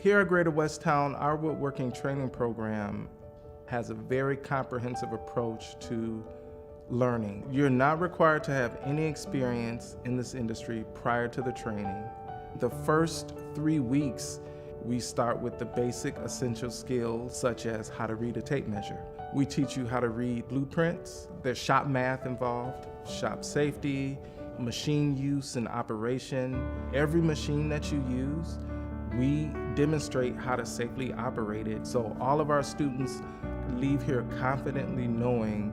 Here at Greater Westtown, our woodworking training program has a very comprehensive approach to learning. You're not required to have any experience in this industry prior to the training. The first 3 weeks, we start with the basic essential skills such as how to read a tape measure. We teach you how to read blueprints. There's shop math involved, shop safety, machine use and operation. Every machine that you use, we demonstrate how to safely operate it. So all of our students leave here confidently knowing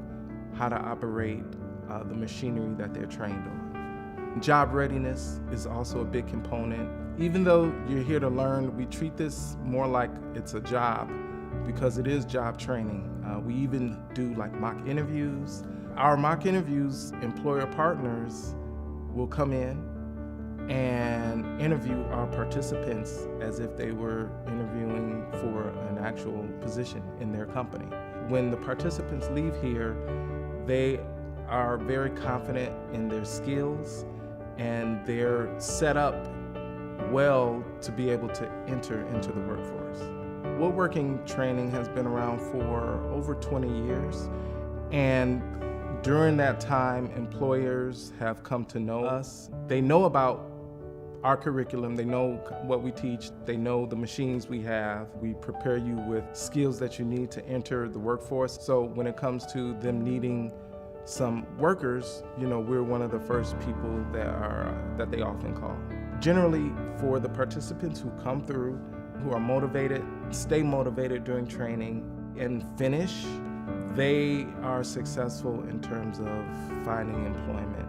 how to operate the machinery that they're trained on. Job readiness is also a big component. Even though you're here to learn, we treat this more like it's a job because it is job training. We even do like mock interviews. Our mock interviews, employer partners will come in and interview our participants as if they were interviewing for an actual position in their company. When the participants leave here, they are very confident in their skills and they're set up well to be able to enter into the workforce. Woodworking training has been around for over 20 years, and during that time, employers have come to know us. They know about our curriculum, they know what we teach, they know the machines we have. We prepare you with skills that you need to enter the workforce. So when it comes to them needing some workers, we're one of the first people that they often call. Generally, for the participants who come through, who are motivated, stay motivated during training, and finish, they are successful in terms of finding employment.